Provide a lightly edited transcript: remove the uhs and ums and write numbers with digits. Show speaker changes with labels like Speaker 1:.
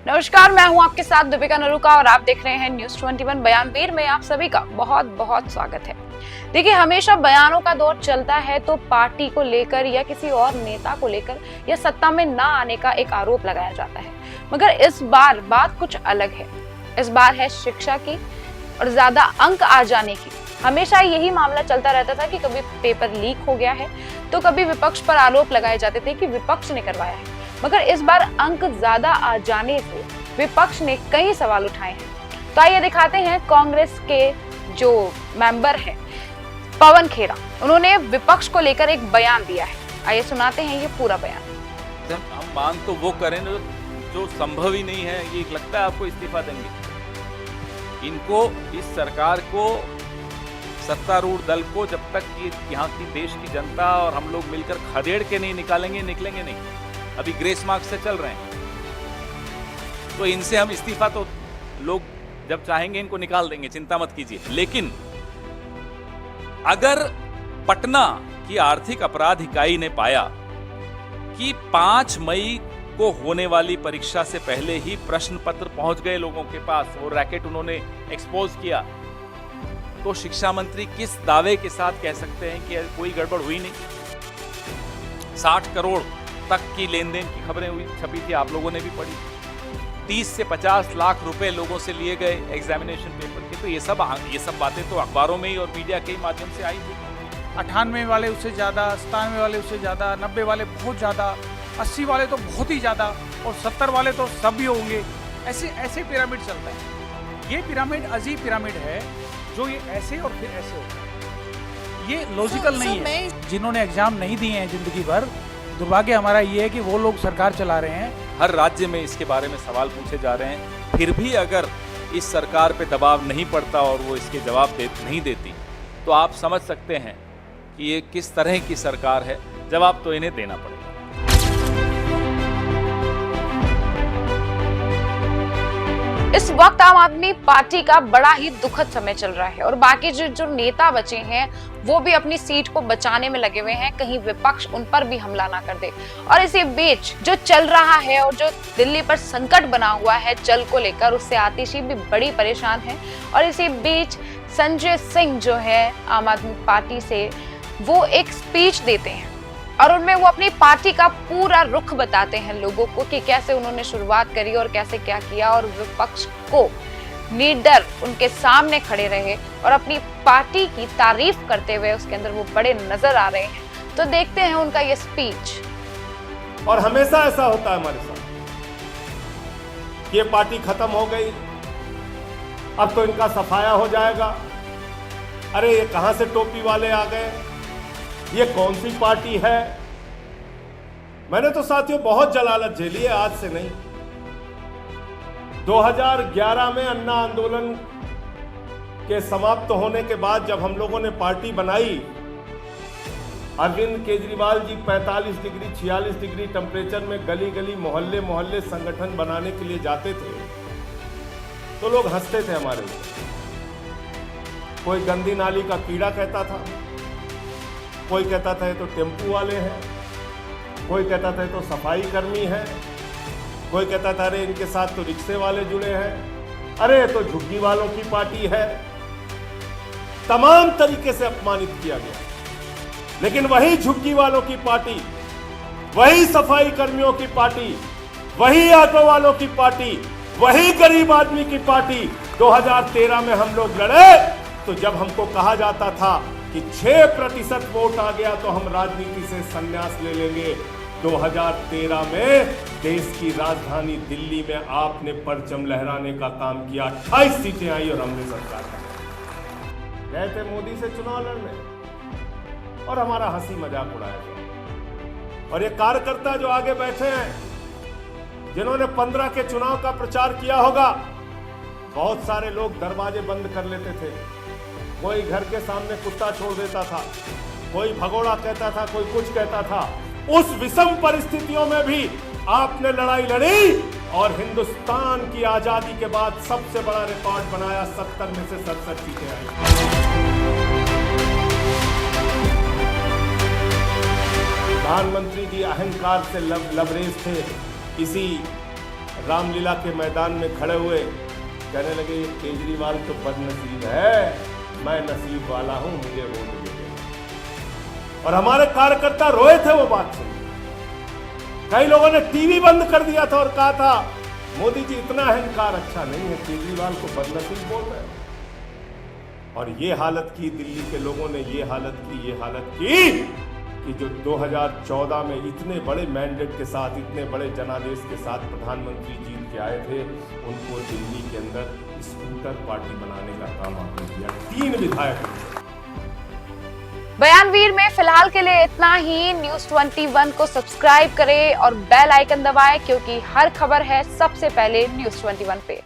Speaker 1: नमस्कार, मैं हूं आपके साथ दीपिका नरूका और आप देख रहे हैं न्यूज 21 बयानवीर में आप सभी का बहुत बहुत स्वागत है। देखिए, हमेशा बयानों का दौर चलता है तो पार्टी को लेकर या किसी और नेता को लेकर या सत्ता में ना आने का एक आरोप लगाया जाता है, मगर इस बार बात कुछ अलग है। इस बार है शिक्षा की और ज्यादा अंक आ जाने की। हमेशा यही मामला चलता रहता था कि कभी पेपर लीक हो गया है तो कभी विपक्ष पर आरोप लगाए जाते थे कि विपक्ष ने करवाया है, मगर इस बार अंक ज्यादा आ जाने से विपक्ष ने कई सवाल उठाए हैं। तो आइए दिखाते हैं कांग्रेस के जो मेंबर हैं पवन खेड़ा, उन्होंने विपक्ष को लेकर एक बयान दिया है। आइए सुनाते हैं ये पूरा बयान।
Speaker 2: हम मांग तो वो करें जो संभव ही नहीं है। ये लगता है आपको इस्तीफा देंगे? इनको, इस सरकार को, सत्तारूढ़ दल को जब तक ये यहाँ की देश की जनता और हम लोग मिलकर खदेड़ के नहीं निकलेंगे नहीं। अभी ग्रेस मार्क्स से चल रहे हैं, तो इनसे हम इस्तीफा तो लोग जब चाहेंगे इनको निकाल देंगे, चिंता मत कीजिए। लेकिन अगर पटना की आर्थिक अपराध इकाई ने पाया कि 5 मई को होने वाली परीक्षा से पहले ही प्रश्न पत्र पहुंच गए लोगों के पास, वो रैकेट उन्होंने एक्सपोज किया, तो शिक्षा मंत्री किस दावे के साथ कह सकते हैं कि कोई गड़बड़ हुई नहीं? 60 करोड़ तक की लेन देन की खबरें हुई, छपी थी, आप लोगों ने भी पढ़ी। 30 से 50 लाख रुपए लोगों से लिए गए एग्जामिनेशन पेपर के। तो ये सब बातें तो अखबारों में ही और मीडिया के ही माध्यम से आई थी।
Speaker 3: 98 वाले उससे ज़्यादा, 97 वाले उससे ज़्यादा, 90 वाले बहुत ज़्यादा, 80 वाले तो बहुत ही ज़्यादा और 70 वाले तो सब भी होंगे। ऐसे पिरामिड चलता है। ये पिरामिड अजीब पिरामिड है जो ये ऐसे और फिर ऐसे होता है। ये लॉजिकल नहीं है। जिन्होंने एग्जाम नहीं दिए हैं जिंदगी भर, दुर्भाग्य हमारा ये है कि वो लोग सरकार चला रहे हैं।
Speaker 2: हर राज्य में इसके बारे में सवाल पूछे जा रहे हैं, फिर भी अगर इस सरकार पे दबाव नहीं पड़ता और वो इसके जवाब नहीं देती, तो आप समझ सकते हैं कि ये किस तरह की सरकार है। जवाब तो इन्हें देना पड़ेगा।
Speaker 1: इस वक्त आम आदमी पार्टी का बड़ा ही दुखद समय चल रहा है और बाकी जो नेता बचे हैं वो भी अपनी सीट को बचाने में लगे हुए हैं, कहीं विपक्ष उन पर भी हमला ना कर दे। और इसी बीच जो चल रहा है और जो दिल्ली पर संकट बना हुआ है जल को लेकर, उससे आतिशी भी बड़ी परेशान है। और इसी बीच संजय सिंह जो है आम आदमी पार्टी से, वो एक स्पीच देते हैं और उनमें वो अपनी पार्टी का पूरा रुख बताते हैं लोगों को कि कैसे उन्होंने शुरुआत करी और कैसे क्या किया, और विपक्ष को लीडर उनके सामने खड़े रहे और अपनी पार्टी की तारीफ करते हुए उसके अंदर वो बड़े नजर आ रहे हैं। तो देखते हैं उनका ये स्पीच।
Speaker 4: और हमेशा ऐसा होता है हमारे साथ कि ये पार्टी खत्म हो गई, अब तो इनका सफाया हो जाएगा। अरे ये कहां से टोपी वाले आ गए, ये कौन सी पार्टी है? मैंने तो साथियों बहुत जलालत झेली है, आज से नहीं। 2011 में अन्ना आंदोलन के समाप्त होने के बाद जब हम लोगों ने पार्टी बनाई, Arvind Kejriwal ji 45 degree 46 degree temperature में गली गली मोहल्ले मोहल्ले संगठन बनाने के लिए जाते थे, तो लोग हंसते थे हमारे ऊपर। कोई गंदी नाली का कीड़ा कहता था, कोई कहता था ये तो टेम्पू वाले हैं, कोई कहता था ये तो सफाई कर्मी है, कोई कहता था अरे इनके साथ तो रिक्शे वाले जुड़े हैं, अरे ये तो झुग्गी वालों की पार्टी है। तमाम तरीके से अपमानित किया गया। लेकिन वही झुग्गी वालों की पार्टी, वही सफाई कर्मियों की पार्टी, वही ऑटो वालों की पार्टी, वही गरीब आदमी की पार्टी 2013 में हम लोग लड़े, तो जब हमको कहा जाता था कि 6% वोट आ गया तो हम राजनीति से संन्यास ले लेंगे, 2013 में देश की राजधानी दिल्ली में आपने परचम लहराने का काम किया। 28 सीटें आई और हमने सरकार गए थे मोदी से चुनाव लड़ने और हमारा हंसी मजाक उड़ाया। और ये कार्यकर्ता जो आगे बैठे हैं, जिन्होंने 15 के चुनाव का प्रचार किया होगा, बहुत सारे लोग दरवाजे बंद कर लेते थे। कोई घर के सामने कुत्ता छोड़ देता था, कोई भगोड़ा कहता था, कोई कुछ कहता था। उस विषम परिस्थितियों में भी आपने लड़ाई लड़ी और हिंदुस्तान की आजादी के बाद सबसे बड़ा रिकॉर्ड बनाया। 70 में से 67 सीटें आई। प्रधानमंत्री जी अहंकार से लबरेज थे, किसी रामलीला के मैदान में खड़े हुए कहने लगे ये केजरीवाल तो बदनसीब है, मैं नसीब वाला हूं, मुझे वोट दे। और हमारे कार्यकर्ता रोए थे वो बात सुन। कई लोगों ने टीवी बंद कर दिया था और कहा था मोदी जी इतना अहंकार अच्छा नहीं है, केजरीवाल को बदनसीब बोल रहे हैं। और ये हालत की दिल्ली के लोगों ने, ये हालत की कि जो 2014 में इतने बड़े मैंडेट के साथ, इतने बड़े जनादेश के साथ प्रधानमंत्री जीत के आए थे, उनको दिल्ली के अंदर स्कूटर पार्टी बनाने का काम आपने किया। 3 विधायक।
Speaker 1: बयानवीर में फिलहाल के लिए इतना ही। न्यूज़ 21 को सब्सक्राइब करें और बेल आइकन दबाएं, क्योंकि हर खबर है सबसे पहले न्यूज़ 21 पे।